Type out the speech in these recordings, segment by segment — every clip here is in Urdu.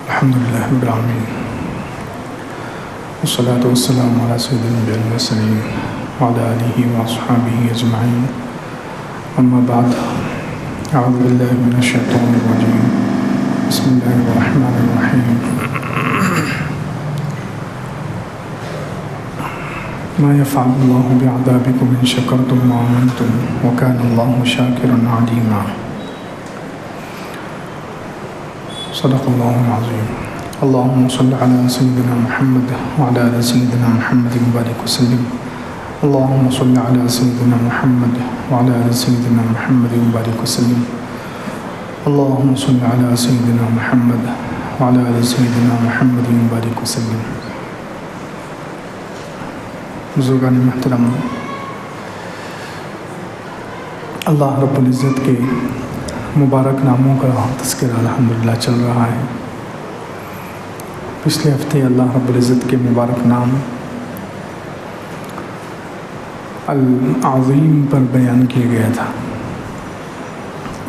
الحمد لله رب العالمين والصلاة والسلام على سيد الأنبياء والمرسلين وعلى آله وأصحابه أجمعين أما بعد أعوذ بالله من الشيطان الرجيم بسم الله الرحمن الرحيم ما يفعل الله بعذابكم إن شكرتم وآمنتم وكان الله شاكرا عليما صدق الله العظيم اللهم صل على سيدنا محمد وعلى آل سيدنا محمد وبارك وسلم اللهم صل على سيدنا محمد وعلى آل سيدنا محمد وبارك وسلم اللهم صل على سيدنا محمد وعلى آل سيدنا محمد وبارك وسلم. بزرگان محترم، اللہ رب العزت کے مبارک ناموں کا تذکرہ الحمدللہ چل رہا ہے. پچھلے ہفتے اللہ رب العزت کے مبارک نام العظیم پر بیان کیا گیا تھا.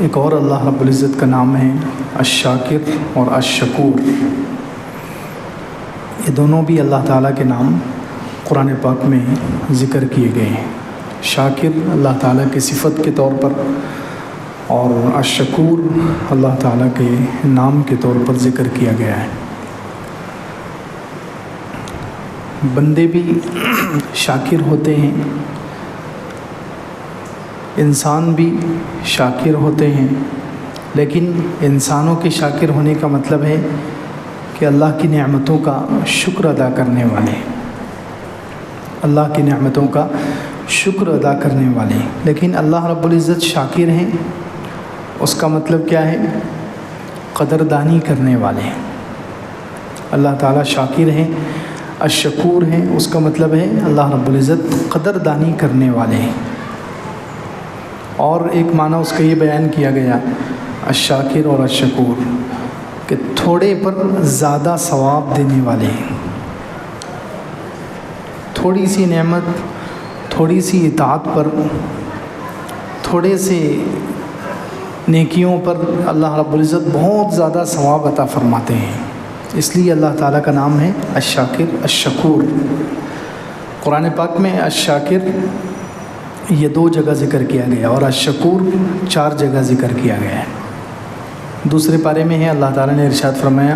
ایک اور اللہ رب العزت کا نام ہے الشاکر اور الشکور. یہ دونوں بھی اللہ تعالیٰ کے نام قرآن پاک میں ذکر کیے گئے ہیں. شاکر اللہ تعالیٰ کے صفت کے طور پر اور الشکور اللہ تعالیٰ کے نام کے طور پر ذکر کیا گیا ہے. بندے بھی شاکر ہوتے ہیں، انسان بھی شاکر ہوتے ہیں، لیکن انسانوں کے شاکر ہونے کا مطلب ہے کہ اللہ کی نعمتوں کا شکر ادا کرنے والے، اللہ کی نعمتوں کا شکر ادا کرنے والے. لیکن اللہ رب العزت شاکر ہیں، اس کا مطلب کیا ہے؟ قدردانی کرنے والے. اللہ تعالیٰ شاکر ہیں، الشکور ہیں، اس کا مطلب ہے اللہ رب العزت قدردانی کرنے والے ہیں. اور ایک معنی اس کا یہ بیان کیا گیا الشاکر اور الشکور کہ تھوڑے پر زیادہ ثواب دینے والے ہیں. تھوڑی سی نعمت، تھوڑی سی اطاعت پر، تھوڑے سے نیکیوں پر اللہ رب العزت بہت زیادہ ثواب عطا فرماتے ہیں. اس لیے اللہ تعالیٰ کا نام ہے الشاکر الشکور. قرآن پاک میں الشاکر یہ 2 جگہ ذکر کیا گیا اور الشکور 4 جگہ ذکر کیا گیا ہے. دوسرے پارے میں ہے اللہ تعالیٰ نے ارشاد فرمایا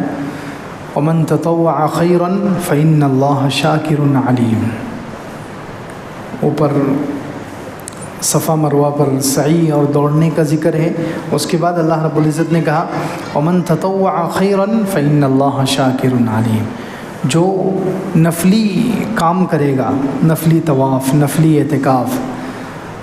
وَمَن تَطَوَّعَ خَيْرًا فَإِنَّ اللَّهَ شَاكِرٌ عَلِيمٌ. اوپر صفا مروہ پر سعی اور دوڑنے کا ذکر ہے. اس کے بعد اللہ رب العزت نے کہا وَمَن تَطَوَّعَ خَيْرًا فَإِنَّ اللَّهَ شَاكِرٌ عَلِيمٌ. جو نفلی کام کرے گا، نفلی طواف، نفلی اعتکاف،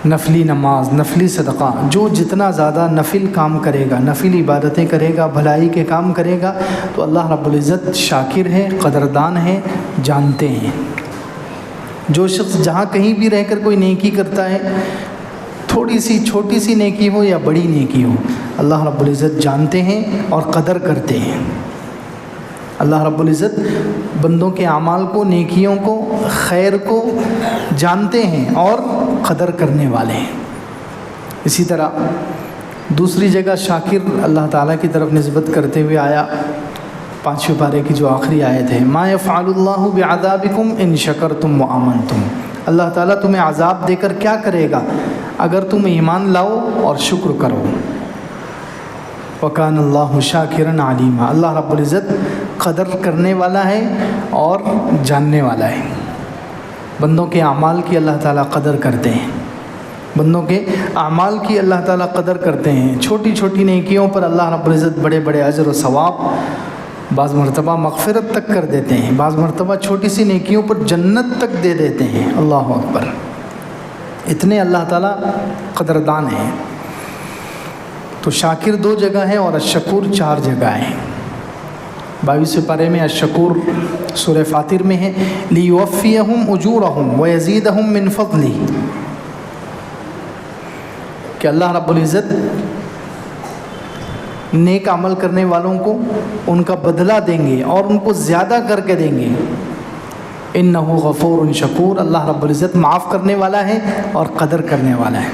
نفلی نماز، نفلی صدقہ، جو جتنا زیادہ نفل کام کرے گا، نفل عبادتیں کرے گا، بھلائی کے کام کرے گا، تو اللہ رب العزت شاکر ہے، قدردان ہے، جانتے ہیں. جو شخص جہاں کہیں بھی رہ کر کوئی نیکی کرتا ہے، تھوڑی سی چھوٹی سی نیکی ہو یا بڑی نیکی ہو، اللہ رب العزت جانتے ہیں اور قدر کرتے ہیں. اللہ رب العزت بندوں کے اعمال کو، نیکیوں کو، خیر کو جانتے ہیں اور قدر کرنے والے ہیں. اسی طرح دوسری جگہ شاکر اللہ تعالیٰ کی طرف نسبت کرتے ہوئے آیا 5ویں پارے کی جو آخری آیت ہے ما یفعل اللہ بعذابکم ان شکرتم وآمنتم. اللہ تعالیٰ تمہیں عذاب دے کر کیا کرے گا اگر تم ایمان لاؤ اور شکر کرو. وَكَانَ اللَّهُ شَاكِرًا عَلِيمًا. اللہ رب العزت قدر کرنے والا ہے اور جاننے والا ہے. بندوں کے اعمال کی اللہ تعالیٰ قدر کرتے ہیں، بندوں کے اعمال کی اللہ تعالیٰ قدر کرتے ہیں. چھوٹی چھوٹی نیکیوں پر اللہ رب العزت بڑے بڑے اجر و ثواب، بعض مرتبہ مغفرت تک کر دیتے ہیں، بعض مرتبہ چھوٹی سی نیکیوں پر جنت تک دے دیتے ہیں. اللہ اکبر. اتنے اللہ تعالیٰ قدردان ہیں. تو شاکر 2 جگہ ہے اور الشکور 4 جگہ ہیں. 22ویں پارے میں الشکور سورہ فاطر میں ہے لِيُوَفِّيَهُمْ أُجُورَهُمْ وَيَزِيدَهُمْ مِنْ فَضْلِهِ. کہ اللہ رب العزت نیک عمل کرنے والوں کو ان کا بدلہ دیں گے اور ان کو زیادہ کر کے دیں گے. انہ غفور شکور. اللہ رب العزت معاف کرنے والا ہے اور قدر کرنے والا ہے.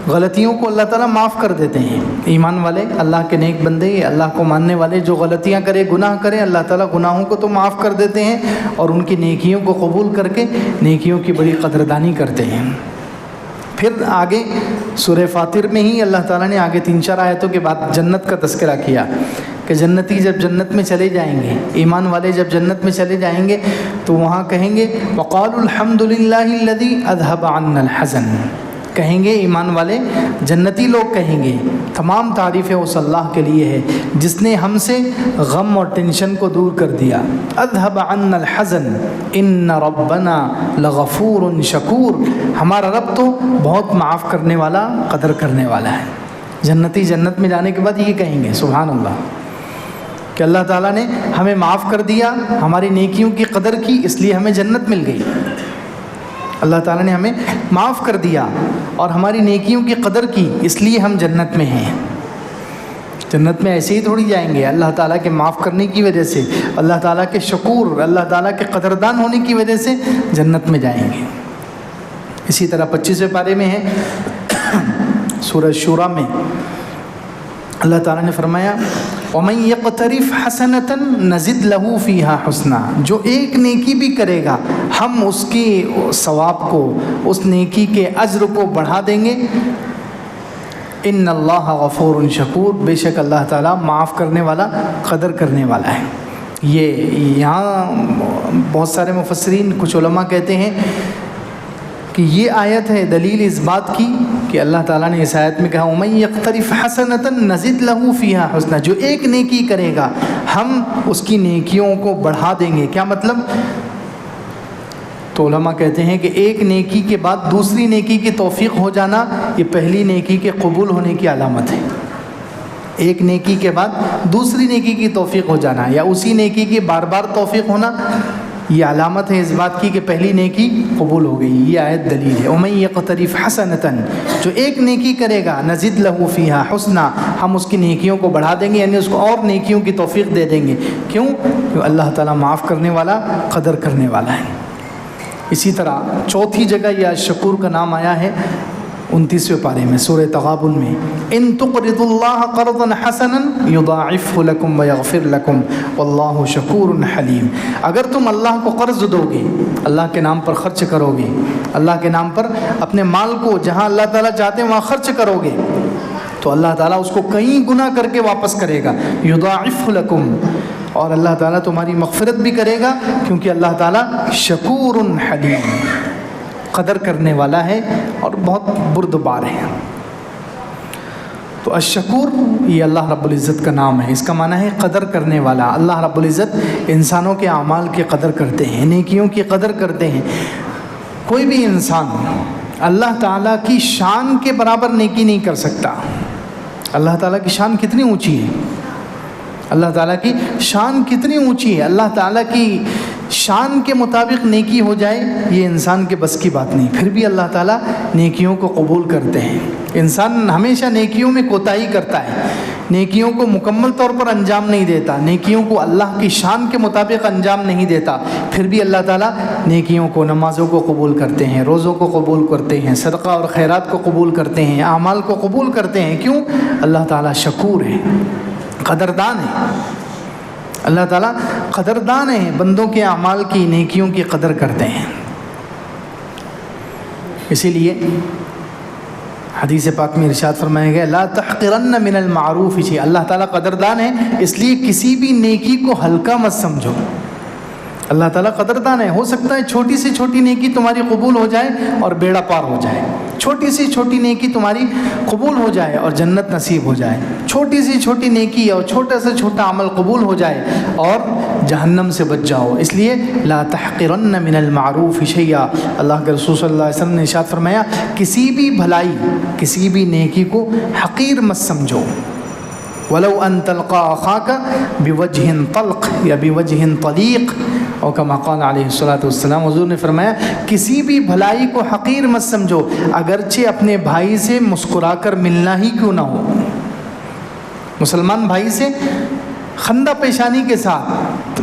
غلطیوں کو اللہ تعالیٰ معاف کر دیتے ہیں۔ ایمان والے، اللہ کے نیک بندے، اللہ کو ماننے والے جو غلطیاں کرے، گناہ کرے، اللہ تعالیٰ گناہوں کو تو معاف کر دیتے ہیں اور ان کی نیکیوں کو قبول کر کے نیکیوں کی بڑی قدردانی کرتے ہیں۔ پھر آگے سورہ فاطر میں ہی اللہ تعالیٰ نے آگے 3-4 آیتوں کے بعد جنت کا تذکرہ کیا کہ جنتی جب جنت میں چلے جائیں گے، ایمان والے جب جنت میں چلے جائیں گے تو وہاں کہیں گے وقالوا الحمد للہ الذی اذهب عنا الحزن، کہیں گے ایمان والے، جنتی لوگ کہیں گے تمام تعریفیں اس اللہ کے لیے ہے جس نے ہم سے غم اور ٹینشن کو دور کر دیا۔ اذهب عنا الحزن ان ربنا لغفور شکور، ہمارا رب تو بہت معاف کرنے والا، قدر کرنے والا ہے۔ جنتی جنت میں جانے کے بعد یہ کہیں گے سبحان اللہ کہ اللہ تعالیٰ نے ہمیں معاف کر دیا، ہماری نیکیوں کی قدر کی، اس لیے ہمیں جنت مل گئی۔ اللہ تعالیٰ نے ہمیں معاف کر دیا اور ہماری نیکیوں کی قدر کی، اس لیے ہم جنت میں ہیں۔ جنت میں ایسے ہی تھوڑی جائیں گے، اللہ تعالیٰ کے معاف کرنے کی وجہ سے، اللہ تعالیٰ کے شکور، اللہ تعالیٰ کے قدردان ہونے کی وجہ سے جنت میں جائیں گے۔ اسی طرح 25ویں پارے میں ہے سورہ شورا میں اللہ تعالیٰ نے فرمایا وَمَن يَقْتَرِفْ حَسَنَةً نَزِدْ لَهُ فِيهَا حُسْنًا، جو ایک نیکی بھی کرے گا ہم اس کی ثواب کو، اس نیکی کے اجر کو بڑھا دیں گے۔ ان اللہ غفور شکور، بے شک اللہ تعالیٰ معاف کرنے والا، قدر کرنے والا ہے۔ یہ یہاں بہت سارے مفسرین، کچھ علماء کہتے ہیں کہ یہ آیت ہے دلیل اس بات کی کہ اللہ تعالیٰ نے اس آیت میں کہا وَمَن يَقْتَرِفْ حَسَنَةً نَزِدْ لَهُ فِيهَا حُسْنًا، جو ایک نیکی کرے گا ہم اس کی نیکیوں کو بڑھا دیں گے۔ کیا مطلب؟ تو علماء کہتے ہیں کہ ایک نیکی کے بعد دوسری نیکی کی توفیق ہو جانا یہ پہلی نیکی کے قبول ہونے کی علامت ہے۔ ایک نیکی کے بعد دوسری نیکی کی توفیق ہو جانا یا اسی نیکی کی بار بار توفیق ہونا یہ علامت ہے اس بات کی کہ پہلی نیکی قبول ہو گئی۔ یہ آیت دلیل ہے۔ وَمَن يَقْتَرِفْ حَسَنَةً، جو ایک نیکی کرے گا نَزِدْ لَهُ فِيهَا حُسْنًا، ہم اس کی نیکیوں کو بڑھا دیں گے، یعنی اس کو اور نیکیوں کی توفیق دے دیں گے۔ کیوں؟ کیونکہ اللہ تعالیٰ معاف کرنے والا، قدر کرنے والا ہے۔ اسی طرح چوتھی جگہ یہ شکور کا نام آیا ہے 29ویں پارے میں سورہ تغابن میں ان تقرضوا اللہ قرضا حسنا یضاعفه لکم ویغفر لکم واللہ شکور حلیم، اگر تم اللہ کو قرض دو گے، اللہ کے نام پر خرچ کرو گے، اللہ کے نام پر اپنے مال کو جہاں اللہ تعالیٰ چاہتے ہیں وہاں خرچ کرو گے تو اللہ تعالیٰ اس کو کئی گنا کر کے واپس کرے گا۔ یضاعفه لکم، اور اللہ تعالیٰ تمہاری مغفرت بھی کرے گا کیونکہ اللہ تعالیٰ شکور حلیم، قدر کرنے والا ہے اور بہت بردبار ہے۔ تو الشکور یہ اللہ رب العزت کا نام ہے، اس کا معنی ہے قدر کرنے والا۔ اللہ رب العزت انسانوں کے اعمال کی قدر کرتے ہیں، نیکیوں کی قدر کرتے ہیں۔ کوئی بھی انسان اللہ تعالیٰ کی شان کے برابر نیکی نہیں کر سکتا۔ اللہ تعالیٰ کی شان کتنی اونچی ہے، اللہ تعالیٰ کی شان کتنی اونچی ہے، اللہ تعالیٰ کی شان کے مطابق نیکی ہو جائے یہ انسان کے بس کی بات نہیں، پھر بھی اللہ تعالیٰ نیکیوں کو قبول کرتے ہیں۔ انسان ہمیشہ نیکیوں میں کوتاہی کرتا ہے، نیکیوں کو مکمل طور پر انجام نہیں دیتا، نیکیوں کو اللہ کی شان کے مطابق انجام نہیں دیتا، پھر بھی اللہ تعالیٰ نیکیوں کو، نمازوں کو قبول کرتے ہیں، روزوں کو قبول کرتے ہیں، صدقہ اور خیرات کو قبول کرتے ہیں، اعمال کو قبول کرتے ہیں۔ کیوں؟ اللہ تعالیٰ شکور ہے، قدردان ہے۔ اللہ تعالیٰ قدردان ہے، بندوں کے اعمال کی، نیکیوں کی قدر کرتے ہیں۔ اسی لیے حدیث پاک میں ارشاد فرمایا گیا لا تحقرن من المعروف، اللہ تعالیٰ قدردان ہے اس لیے کسی بھی نیکی کو ہلکا مت سمجھو۔ اللہ تعالیٰ قدردان ہے، ہو سکتا ہے چھوٹی سے چھوٹی نیکی تمہاری قبول ہو جائے اور بیڑا پار ہو جائے، چھوٹی سی چھوٹی نیکی تمہاری قبول ہو جائے اور جنت نصیب ہو جائے، چھوٹی سی چھوٹی نیکی اور چھوٹا سے چھوٹا عمل قبول ہو جائے اور جہنم سے بچ جاؤ۔ اس لیے لا تحقرن من المعروف شیئا، اللہ کے رسول صلی اللہ علیہ وسلم نے ارشاد فرمایا کسی بھی بھلائی، کسی بھی نیکی کو حقیر مت سمجھو۔ ولو ان تلقى اخاك بوجه طلق یا بوجه طلیق، اور کما قال علیہ الصلوۃ والسلام، حضور نے فرمایا کسی بھی بھلائی کو حقیر مت سمجھو اگرچہ اپنے بھائی سے مسکرا کر ملنا ہی کیوں نہ ہو۔ مسلمان بھائی سے خندہ پیشانی کے ساتھ،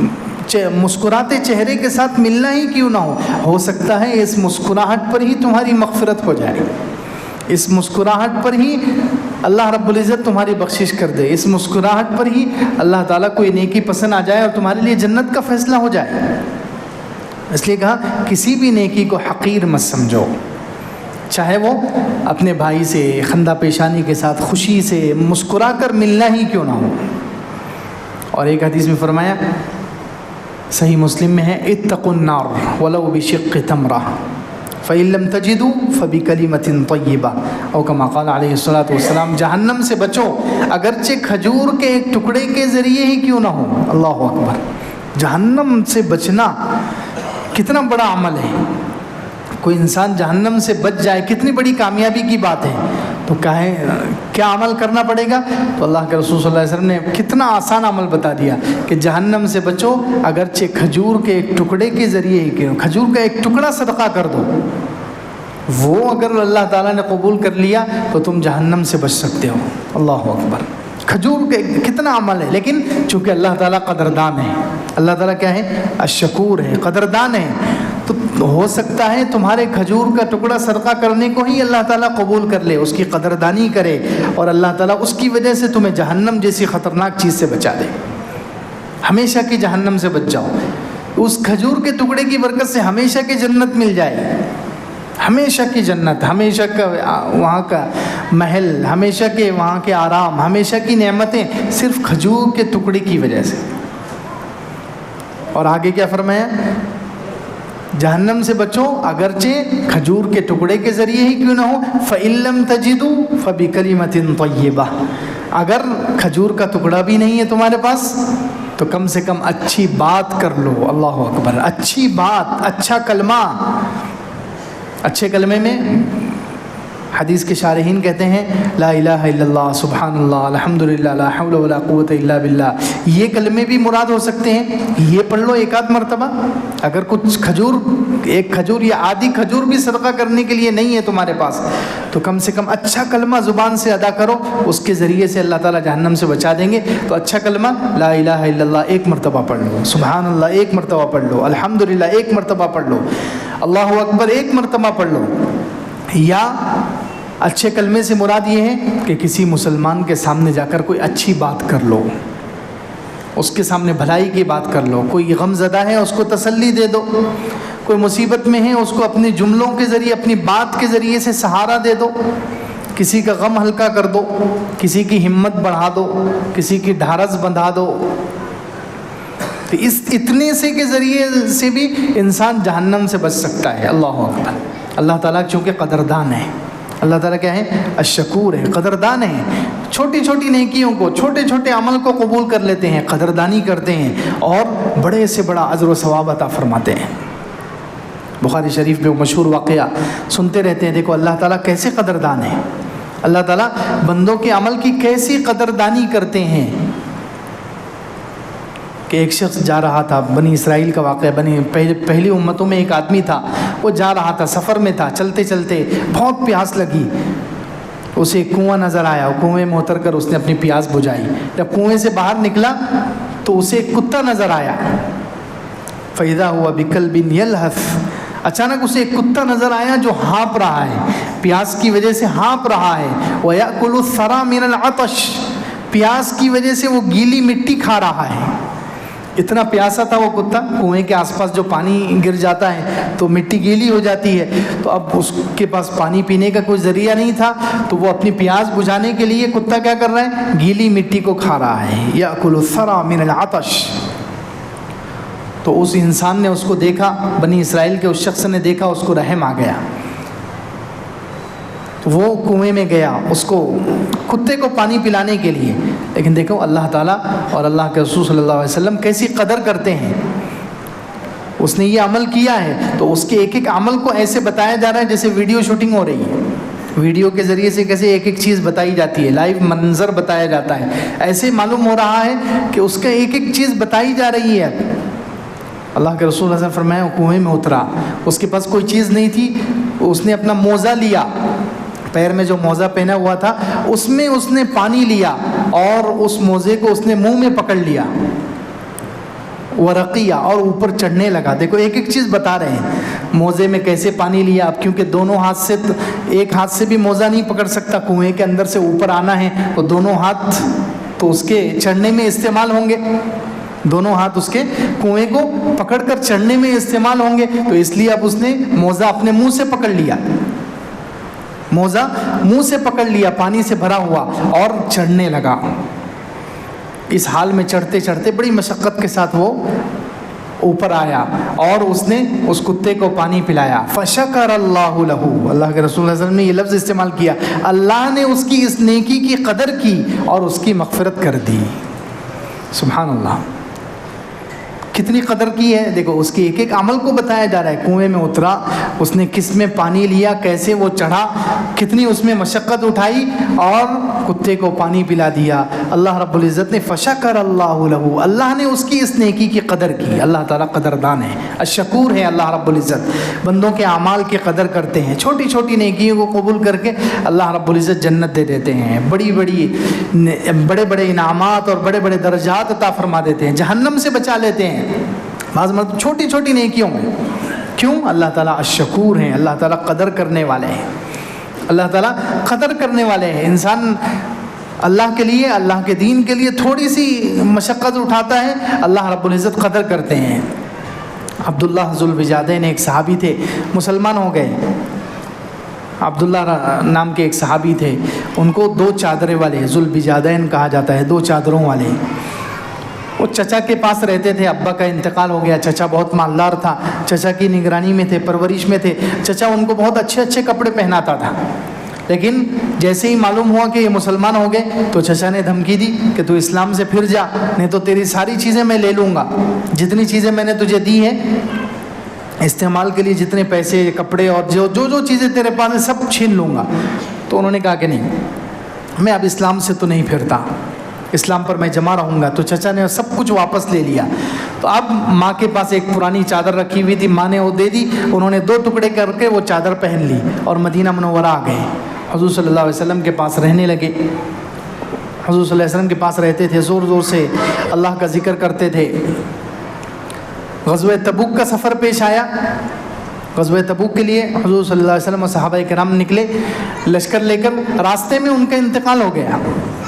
مسکراتے چہرے کے ساتھ ملنا ہی کیوں نہ ہو سکتا ہے اس مسکراہٹ پر ہی تمہاری مغفرت ہو جائے، اس مسکراہٹ پر ہی اللہ رب العزت تمہاری بخشش کر دے، اس مسکراہٹ پر ہی اللہ تعالیٰ کوئی نیکی پسند آ جائے اور تمہارے لیے جنت کا فیصلہ ہو جائے۔ اس لیے کہا کسی بھی نیکی کو حقیر مت سمجھو، چاہے وہ اپنے بھائی سے خندہ پیشانی کے ساتھ خوشی سے مسکرا کر ملنا ہی کیوں نہ ہو۔ اور ایک حدیث میں فرمایا، صحیح مسلم میں ہے، اتقوا النار ولو بشق تمرہ فإن لم تجدوا فبکلمۃ طیبہ، او کما قال علیہ الصلوۃ والسلام، جہنم سے بچو اگرچہ کھجور کے ایک ٹکڑے کے ذریعے ہی کیوں نہ ہو۔ اللہ اکبر، جہنم سے بچنا کتنا بڑا عمل ہے، کوئی انسان جہنم سے بچ جائے کتنی بڑی کامیابی کی بات ہے۔ تو کیا عمل کرنا پڑے گا؟ تو اللہ کے رسول صلی اللہ علیہ وسلم نے کتنا آسان عمل بتا دیا کہ جہنم سے بچو اگرچہ کھجور کے ایک ٹکڑے کے ذریعے ہی کیوں، کھجور کا ایک ٹکڑا صدقہ کر دو، وہ اگر اللہ تعالیٰ نے قبول کر لیا تو تم جہنم سے بچ سکتے ہو۔ اللہ اکبر، کھجور کا کتنا عمل ہے، لیکن چونکہ اللہ تعالیٰ قدردان ہے، اللہ تعالیٰ کیا ہے؟ الشکور ہے، قدردان ہے، تو ہو سکتا ہے تمہارے کھجور کا ٹکڑا صدقہ کرنے کو ہی اللہ تعالیٰ قبول کر لے، اس کی قدردانی کرے، اور اللہ تعالیٰ اس کی وجہ سے تمہیں جہنم جیسی خطرناک چیز سے بچا دے، ہمیشہ کی جہنم سے بچ جاؤ، اس کھجور کے ٹکڑے کی برکت سے ہمیشہ کی جنت مل جائے، ہمیشہ کی جنت، ہمیشہ کا وہاں کا محل، ہمیشہ کے وہاں کے آرام، ہمیشہ کی نعمتیں صرف کھجور کے ٹکڑے کی وجہ سے۔ اور آگے کیا فرمایا؟ جہنم سے بچو اگرچہ کھجور کے ٹکڑے کے ذریعے ہی کیوں نہ ہو، فَإِن لَّمْ تَجِدُوا فَبِكَلِمَةٍ طَيِّبَةٍ، اگر کھجور کا ٹکڑا بھی نہیں ہے تمہارے پاس تو کم سے کم اچھی بات کر لو۔ اللہ اکبر، اچھی بات، اچھا کلمہ۔ اچھے کلمے میں حدیث کے شارحین کہتے ہیں لا الہ الا اللہ، سبحان اللہ، الحمدللہ، لا حول ولا قوت الا باللہ، یہ کلمے بھی مراد ہو سکتے ہیں، یہ پڑھ لو ایک آدھ مرتبہ۔ اگر کچھ کھجور، ایک کھجور یا آدھی کھجور بھی صدقہ کرنے کے لیے نہیں ہے تمہارے پاس تو کم سے کم اچھا کلمہ زبان سے ادا کرو، اس کے ذریعے سے اللہ تعالیٰ جہنم سے بچا دیں گے۔ تو اچھا کلمہ لا الہ الا اللہ ایک مرتبہ پڑھ لو، سبحان اللہ ایک مرتبہ پڑھ لو، الحمدللہ ایک مرتبہ پڑھ لو، اللہ اکبر ایک مرتبہ پڑھ لو۔ یا اچھے کلمے سے مراد یہ ہے کہ کسی مسلمان کے سامنے جا کر کوئی اچھی بات کر لو، اس کے سامنے بھلائی کی بات کر لو، کوئی غم زدہ ہے اس کو تسلی دے دو، کوئی مصیبت میں ہے اس کو اپنے جملوں کے ذریعے، اپنی بات کے ذریعے سے سہارا دے دو، کسی کا غم ہلکا کر دو، کسی کی ہمت بڑھا دو، کسی کی ڈھارس بندھا دو۔ تو اس اتنے سے کے ذریعے سے بھی انسان جہنم سے بچ سکتا ہے۔ اللہ اکبر، اللہ تعالیٰ چونکہ قدردان ہے، اللہ تعالیٰ کیا ہے؟ الشکور ہے، قدردان ہے، چھوٹی چھوٹی نیکیوں کو، چھوٹے چھوٹے عمل کو قبول کر لیتے ہیں، قدردانی کرتے ہیں اور بڑے سے بڑا اجر و ثواب عطا فرماتے ہیں۔ بخاری شریف میں وہ مشہور واقعہ سنتے رہتے ہیں، دیکھو اللہ تعالیٰ کیسے قدردان ہے، اللہ تعالیٰ بندوں کے عمل کی کیسی قدردانی کرتے ہیں۔ کہ ایک شخص جا رہا تھا، بنی اسرائیل کا واقعہ، پہلی امتوں میں ایک آدمی تھا، وہ جا رہا تھا، سفر میں تھا، چلتے چلتے بہت پیاس لگی، اسے ایک کنواں نظر آیا، وہ کنویں میں اتر کر اس نے اپنی پیاس بجھائی۔ جب کنویں سے باہر نکلا تو اسے ایک کتا نظر آیا، فَإِذَا هُوَ بِكَلْبٍ يَلْهَثُ، اچانک اسے ایک کتا نظر آیا جو ہانپ رہا ہے، پیاس کی وجہ سے ہانپ رہا ہے، وَيَأْكُلُ الثَّرَى مِنَ الْعَطَشِ، پیاس کی وجہ سے وہ گیلی مٹی کھا رہا ہے۔ اتنا پیاسا تھا وہ کتا، کنویں کے آس پاس جو پانی گر جاتا ہے تو مٹی گیلی ہو جاتی ہے، تو اب اس کے پاس پانی پینے کا کوئی ذریعہ نہیں تھا، تو وہ اپنی پیاس بجھانے کے لیے کتا کیا کر رہا ہے؟ گیلی مٹی کو کھا رہا ہے۔ یأکل الثری من العطش، تو اس انسان نے اس کو دیکھا، بنی اسرائیل کے اس شخص نے دیکھا، اس کو رحم آ گیا، وہ کنویں میں گیا اس کو کتے کو پانی پلانے کے لیے۔ لیکن دیکھو اللہ تعالیٰ اور اللہ کے رسول صلی اللہ علیہ وسلم کیسی قدر کرتے ہیں، اس نے یہ عمل کیا ہے تو اس کے ایک ایک عمل کو ایسے بتایا جا رہا ہے جیسے ویڈیو شوٹنگ ہو رہی ہے، ویڈیو کے ذریعے سے کیسے ایک ایک چیز بتائی جاتی ہے، لائیو منظر بتایا جاتا ہے، ایسے معلوم ہو رہا ہے کہ اس کا ایک ایک چیز بتائی جا رہی ہے۔ اللہ کے رسول صلی اللہ علیہ وسلم فرمایا، وہ کنویں میں اترا، اس کے پاس کوئی چیز نہیں تھی، اس نے اپنا موزہ لیا، پیر میں جو موزہ پہنا ہوا تھا اس میں اس نے پانی لیا اور اس موزے کو اس نے منہ میں پکڑ لیا، ورقیہ اور اوپر چڑھنے لگا. دیکھو ایک ایک چیز بتا رہے ہیں. موزے میں کیسے پانی لیا اب کیونکہ دونوں ہاتھ سے ایک ہاتھ سے بھی موزہ نہیں پکڑ سکتا, کنویں کے اندر سے اوپر آنا ہے تو دونوں ہاتھ تو اس کے چڑھنے میں استعمال ہوں گے, دونوں ہاتھ اس کے کنویں کو پکڑ کر چڑھنے میں استعمال ہوں گے. تو اس لیے اب اس نے موزہ اپنے منہ سے پکڑ لیا, موزہ منہ سے پکڑ لیا پانی سے بھرا ہوا اور چڑھنے لگا. اس حال میں چڑھتے چڑھتے بڑی مشقت کے ساتھ وہ اوپر آیا اور اس نے اس کتے کو پانی پلایا. فشکر اللہ لہ, اللہ کے رسول صلی اللہ علیہ وسلم نے یہ لفظ استعمال کیا, اللہ نے اس کی اس نیکی کی قدر کی اور اس کی مغفرت کر دی. سبحان اللہ, کتنی قدر کی ہے. دیکھو اس کے ایک ایک عمل کو بتایا جا رہا ہے. کنویں میں اترا, اس نے کس میں پانی لیا, کیسے وہ چڑھا, کتنی اس میں مشقت اٹھائی اور کتے کو پانی پلا دیا. اللہ رب العزت نے فشکر اللہ لہ, اللہ نے اس کی اس نیکی کی قدر کی. اللہ تعالیٰ قدردان ہے, الشکور ہے اللہ رب العزت. بندوں کے اعمال کی قدر کرتے ہیں, چھوٹی چھوٹی نیکیوں کو قبول کر کے اللہ رب العزت جنت دے دیتے ہیں, بڑے بڑے انعامات اور بڑے بڑے درجات عطا فرما دیتے ہیں, جہنم سے بچا لیتے ہیں بعض مرتبہ چھوٹی چھوٹی نیکیوں میں. کیوں؟ اللہ تعالیٰ الشکور ہیں, اللہ تعالیٰ قدر کرنے والے ہیں, اللہ تعالیٰ قدر کرنے والے ہیں. انسان اللہ کے لیے, اللہ کے دین کے لیے تھوڑی سی مشقت اٹھاتا ہے, اللہ رب العزت قدر کرتے ہیں. عبداللہ ذوالبجادین ایک صحابی تھے, مسلمان ہو گئے. عبداللہ نام کے ایک صحابی تھے, ان کو 2 چادریں والے ذوالبجادین کہا جاتا ہے, 2 چادروں والے. وہ چچا کے پاس رہتے تھے, ابا کا انتقال ہو گیا. چچا بہت مالدار تھا, چچا کی نگرانی میں تھے, پرورش میں تھے. چچا ان کو بہت اچھے اچھے کپڑے پہناتا تھا. لیکن جیسے ہی معلوم ہوا کہ یہ مسلمان ہو گئے تو چچا نے دھمکی دی کہ تو اسلام سے پھر جا, نہیں تو تیری ساری چیزیں میں لے لوں گا, جتنی چیزیں میں نے تجھے دی ہیں استعمال کے لیے, جتنے پیسے, کپڑے اور جو چیزیں تیرے پاس ہیں سب چھین لوں گا. تو انہوں نے کہا کہ نہیں, میں اب اسلام سے تو نہیں پھرتا, اسلام پر میں جمع رہوں گا. تو چچا نے سب کچھ واپس لے لیا. تو اب ماں کے پاس ایک پرانی چادر رکھی ہوئی تھی, ماں نے وہ دے دی. انہوں نے 2 ٹکڑے کر کے وہ چادر پہن لی اور مدینہ منورہ آ گئے. حضور صلی اللہ علیہ وسلم کے پاس رہنے لگے. حضور صلی اللہ علیہ وسلم کے پاس رہتے تھے, زور زور سے اللہ کا ذکر کرتے تھے. غزوہ تبوک کا سفر پیش آیا. غزوہ تبوک کے لیے حضور صلی اللہ علیہ وسلم اور صحابہ کرام نکلے لشکر لے کر. راستے میں ان کا انتقال ہو گیا.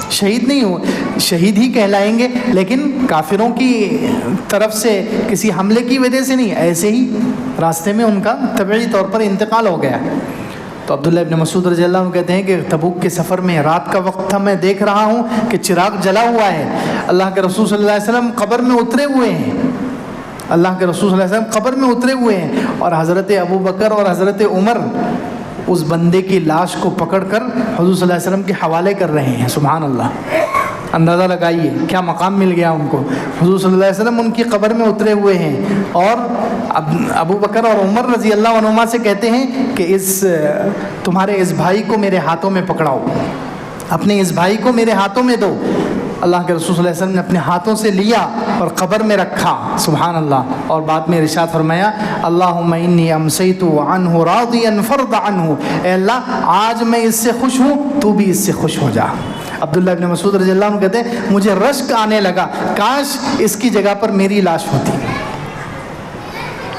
شہید نہیں ہو, شہید ہی کہلائیں گے, لیکن کافروں کی طرف سے کسی حملے کی وجہ سے نہیں, ایسے ہی راستے میں ان کا طبعی طور پر انتقال ہو گیا. تو عبداللہ ابن مسعود رضی اللہ عنہ کہتے ہیں کہ تبوک کے سفر میں رات کا وقت تھا, میں دیکھ رہا ہوں کہ چراغ جلا ہوا ہے. اللہ کے رسول صلی اللہ علیہ وسلم قبر میں اترے ہوئے ہیں, اللہ کے رسول صلی اللہ علیہ وسلم قبر میں اترے ہوئے ہیں, اور حضرت ابو بکر اور حضرت عمر اس بندے کی لاش کو پکڑ کر حضور صلی اللہ علیہ وسلم کے حوالے کر رہے ہیں. سبحان اللہ, اندازہ لگائیے کیا مقام مل گیا ان کو. حضور صلی اللہ علیہ وسلم ان کی قبر میں اترے ہوئے ہیں, اور ابو بکر اور عمر رضی اللہ عنہما سے کہتے ہیں کہ تمہارے اس بھائی کو میرے ہاتھوں میں پکڑاؤ, اپنے اس بھائی کو میرے ہاتھوں میں دو. اللہ کے رسول صلی اللہ علیہ وسلم نے اپنے ہاتھوں سے لیا اور قبر میں رکھا. سبحان اللہ. اور بعد میں ارشاد فرمایا, اللہم انی امسیت عنہ راضیا فرض عنہ, اے اللہ آج میں اس سے خوش ہوں, تو بھی اس سے خوش ہو جا. عبداللہ ابن مسعود رضی اللہ عنہ کہتے ہیں مجھے رشک آنے لگا, کاش اس کی جگہ پر میری لاش ہوتی.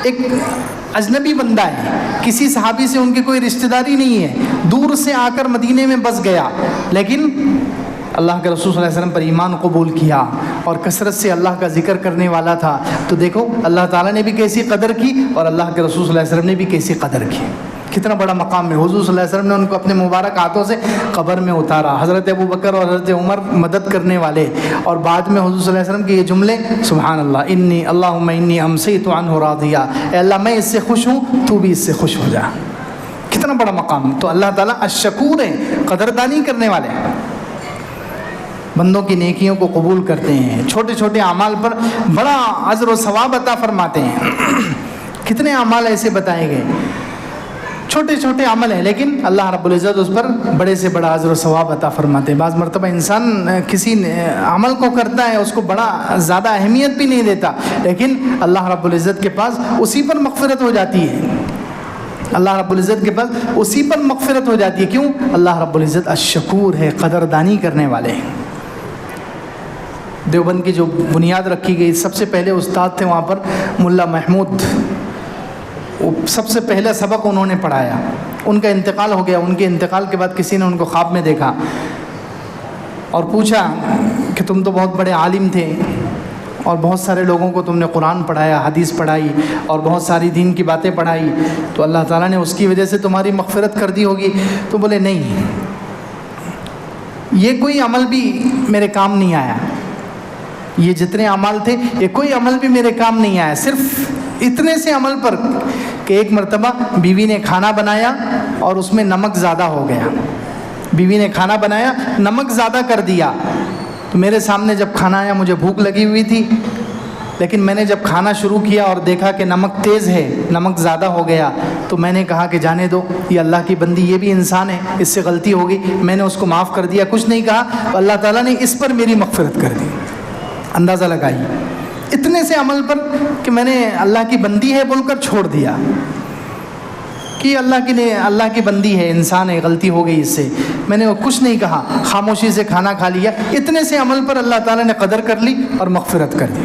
ایک اجنبی بندہ ہے, کسی صحابی سے ان کی کوئی رشتہ داری نہیں ہے, دور سے آ کر مدینے میں بس گیا, لیکن اللہ کے رسول صلی اللہ علیہ وسلم پر ایمان قبول کیا اور کثرت سے اللہ کا ذکر کرنے والا تھا. تو دیکھو اللہ تعالیٰ نے بھی کیسی قدر کی اور اللہ کے رسول صلی اللہ علیہ وسلم نے بھی کیسی قدر کی. کتنا بڑا مقام ہے. حضور صلی اللہ علیہ وسلم نے ان کو اپنے مبارک ہاتھوں سے قبر میں اتارا. حضرت ابو بکر اور حضرت عمر مدد کرنے والے, اور بعد میں حضور صلی اللہ علیہ وسلم کے یہ جملے, سبحان اللہ, اللہم انی امسیت عنہ راضیا, اے اللہ میں اس سے خوش ہوں, تو بھی اس سے خوش ہو جا. کتنا بڑا مقام. تو اللہ تعالیٰ الشکور ہے, قدردانی کرنے والے, بندوں کی نیکیوں کو قبول کرتے ہیں, چھوٹے چھوٹے اعمال پر بڑا اجر و ثواب عطا فرماتے ہیں. کتنے اعمال ایسے بتائے گئے, چھوٹے چھوٹے عمل ہیں, لیکن اللہ رب العزت اس پر بڑے سے بڑا اجر و ثواب عطا فرماتے ہیں. بعض مرتبہ انسان کسی عمل کو کرتا ہے, اس کو بڑا زیادہ اہمیت بھی نہیں دیتا, لیکن اللہ رب العزت کے پاس اسی پر مغفرت ہو جاتی ہے. اللہ رب العزت کے پاس اسی پر مغفرت ہو جاتی ہے. کیوں؟ اللہ رب العزت الشکور ہے, قدردانی کرنے والے ہیں. دیوبند کی جو بنیاد رکھی گئی، سب سے پہلے استاد تھے وہاں پر ملا محمود، سب سے پہلا سبق انہوں نے پڑھایا. ان کا انتقال ہو گیا. ان کے انتقال کے بعد کسی نے ان کو خواب میں دیکھا اور پوچھا کہ تم تو بہت بڑے عالم تھے اور بہت سارے لوگوں کو تم نے قرآن پڑھایا، حدیث پڑھائی اور بہت ساری دین کی باتیں پڑھائی، تو اللہ تعالیٰ نے اس کی وجہ سے تمہاری مغفرت کر دی ہوگی. تو بولے نہیں، یہ کوئی عمل بھی میرے کام نہیں آیا، یہ جتنے عمل تھے یہ کوئی عمل بھی میرے کام نہیں آیا، صرف اتنے سے عمل پر کہ ایک مرتبہ بیوی نے کھانا بنایا اور اس میں نمک زیادہ ہو گیا. بیوی نے کھانا بنایا، نمک زیادہ کر دیا. تو میرے سامنے جب کھانا آیا، مجھے بھوک لگی ہوئی تھی، لیکن میں نے جب کھانا شروع کیا اور دیکھا کہ نمک تیز ہے، نمک زیادہ ہو گیا، تو میں نے کہا کہ جانے دو، یہ اللہ کی بندی، یہ بھی انسان ہے، اس سے غلطی ہو گئی. میں نے اس کو معاف کر دیا، کچھ نہیں کہا. اللہ تعالیٰ نے اس پر میری مغفرت کر دی. اندازہ لگائیے، اتنے سے عمل پر کہ میں نے اللہ کی بندی ہے بول کر چھوڑ دیا کہ اللہ کی بندی ہے، انسان ہے، غلطی ہو گئی اس سے. میں نے کچھ نہیں کہا، خاموشی سے کھانا کھا لیا. اتنے سے عمل پر اللہ تعالیٰ نے قدر کر لی اور مغفرت کر دی.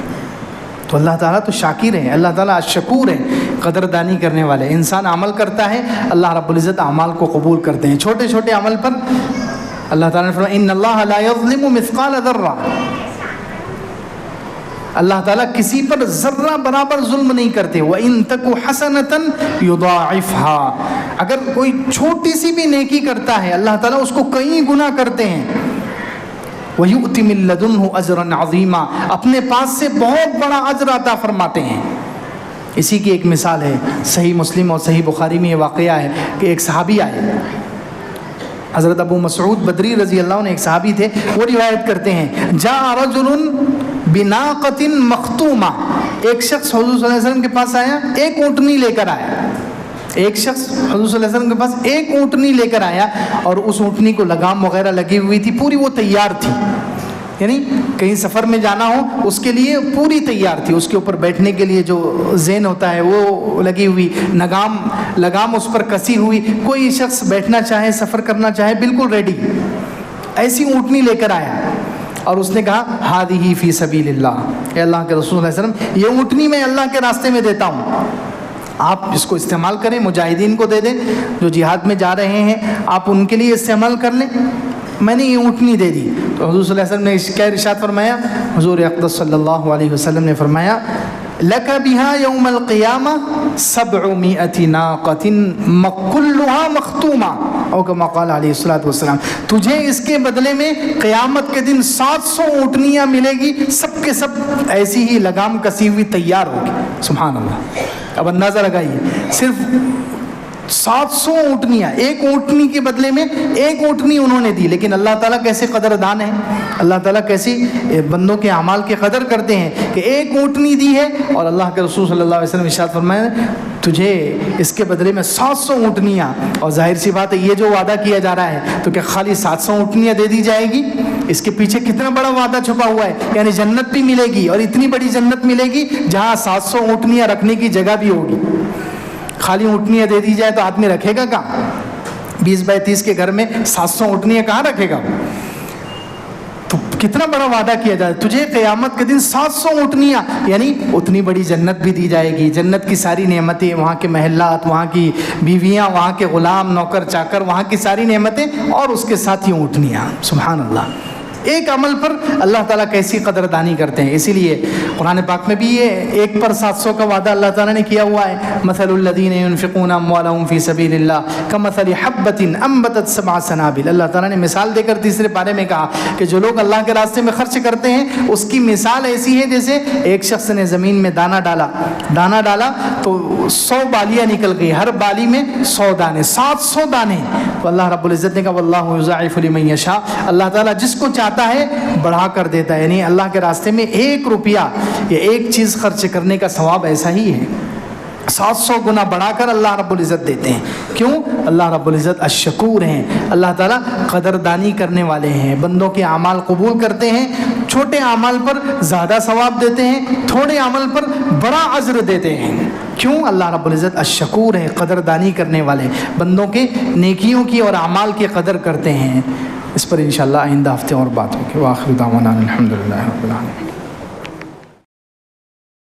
تو اللہ تعالیٰ تو شاکر ہے، اللہ تعالیٰ الشکور ہے، قدردانی کرنے والے. انسان عمل کرتا ہے، اللہ رب العزت اعمال کو قبول کرتے ہیں. چھوٹے چھوٹے عمل پر اللہ تعالیٰ نے فرمایا ان اللہ لا یظلم مثقال ذرہ، اللہ تعالیٰ کسی پر ذرہ برابر ظلم نہیں کرتے. وَإِن تَكُ حَسَنَةً يُضَاعِفْهَا، اگر کوئی چھوٹی سی بھی نیکی کرتا ہے اللہ تعالیٰ اس کو کئی گنا کرتے ہیں. وَيُؤْتِ مِن لَّدُنْهُ أَجْرًا عَظِيمًا، اپنے پاس سے بہت بڑا اجر عطا فرماتے ہیں. اسی کی ایک مثال ہے، صحیح مسلم اور صحیح بخاری میں یہ واقعہ ہے کہ ایک صحابی آئے، حضرت ابو مسعود بدری رضی اللہ عنہ ایک صحابی تھے. وہ روایت کرتے ہیں جاء رجل بناقۃ مختومہ، ایک شخص حضور صلی اللہ علیہ وسلم کے پاس آیا، ایک اونٹنی لے کر آیا. ایک شخص حضور صلی اللہ علیہ وسلم کے پاس ایک اونٹنی لے کر آیا اور اس اونٹنی کو لگام وغیرہ لگی ہوئی تھی، پوری وہ تیار تھی، یعنی کہیں سفر میں جانا ہو اس کے لیے پوری تیار تھی. اس کے اوپر بیٹھنے کے لیے جو زین ہوتا ہے وہ لگی ہوئی، لگام اس پر کسی ہوئی، کوئی شخص بیٹھنا چاہے، سفر کرنا چاہے، بالکل ریڈی. ایسی اونٹنی لے کر آیا اور اس نے کہا ہادی فی سبیل اللہ، اے اللہ کے رسول صلی اللہ علیہ وسلم، یہ اونٹنی میں اللہ کے راستے میں دیتا ہوں، آپ اس کو استعمال کریں، مجاہدین کو دے دیں جو جہاد میں جا رہے ہیں، آپ ان کے لیے استعمال کر لیں. میں نے یہ اونٹنی دے دی. تو حضور صلی اللہ علیہ وسلم نے کیا ارشاد فرمایا؟ حضور اقدس صلی اللہ علیہ وسلم نے فرمایا لک بہا یوم القیامہ 700 ناقۃ کلھا مختومہ، او کما قال علیہ الصلوۃ والسلام، تجھے اس کے بدلے میں قیامت کے دن 700 اونٹنیاں ملے گی، سب کے سب ایسی ہی لگام کسی ہوئی تیار ہوگی. سبحان اللہ. اب اندازہ لگائیے، صرف 700 اونٹنیاں، ایک اونٹنی کے بدلے میں ایک اونٹنی انہوں نے دی. لیکن اللہ تعالیٰ کیسے قدردان ہے، اللہ تعالیٰ کیسی بندوں کے اعمال کی قدر کرتے ہیں کہ ایک اونٹنی دی ہے اور اللہ کے رسول صلی اللہ علیہ وسلم ارشاد فرمایا تجھے اس کے بدلے میں 700 اونٹنیاں. اور ظاہر سی بات ہے یہ جو وعدہ کیا جا رہا ہے تو کیا خالی 700 اونٹنیاں دے دی جائے گی؟ اس کے پیچھے کتنا بڑا وعدہ چھپا ہوا ہے، یعنی جنت بھی ملے گی اور اتنی بڑی جنت ملے گی جہاں 700 اونٹنیاں رکھنے کی جگہ بھی ہوگی. خالی اونٹنیاں دے دی جائے تو آدمی رکھے گا کہاں؟ 20 بائی 30 کے گھر میں 700 اونٹنیاں کہاں رکھے گا؟ تو کتنا بڑا وعدہ کیا جائے، تجھے قیامت کے دن 700 اونٹنیاں، یعنی اتنی بڑی جنت بھی دی جائے گی. جنت کی ساری نعمتیں، وہاں کے محلات، وہاں کی بیویاں، وہاں کے غلام، نوکر چاکر، وہاں کی ساری نعمتیں، اور اس کے ساتھ ہی اونٹنیاں. سبحان اللہ. ایک عمل پر اللہ تعالیٰ کیسی قدردانی کرتے ہیں. اسی لیے قرآن پاک میں بھی یہ 1 پر 700 کا وعدہ اللہ تعالیٰ نے کیا ہوا ہے. مثل الذین ينفقون اموالهم فی سبیل اللہ کمثل حبۃ انبتت 7 سنابل. اللہ تعالیٰ نے مثال دے کر تیسرے پارے میں کہا کہ جو لوگ اللہ کے راستے میں خرچ کرتے ہیں اس کی مثال ایسی ہے جیسے ایک شخص نے زمین میں دانہ ڈالا تو 100 بالیاں نکل گئی، ہر بالی میں 100 دانے، 700 دانے. تو اللہ رب العزت نے کہا واللہ یضاعف لمن یشاء، اللہ تعالیٰ جس کو چاہتا ہے بڑھا کر دیتا ہے. یعنی اللہ کے راستے میں 1 روپیہ یا ایک چیز خرچ کرنے کا ثواب ایسا ہی ہے، 700 گنا بڑھا کر اللہ رب العزت دیتے ہیں. کیوں؟ اللہ رب العزت الشکور ہیں، اللہ تعالیٰ قدردانی کرنے والے ہیں، بندوں کے اعمال قبول کرتے ہیں. چھوٹے اعمال پر زیادہ ثواب دیتے ہیں، تھوڑے عمل پر بڑا اجر دیتے ہیں. کیوں؟ اللہ رب العزت الشکور ہے، قدردانی کرنے والے، بندوں کے نیکیوں کی اور اعمال کی قدر کرتے ہیں. اس پر انشاءاللہ آئندہ ہفتے اور بات ہوگی۔ وآخر دعوانا الحمدللہ رب العالمین۔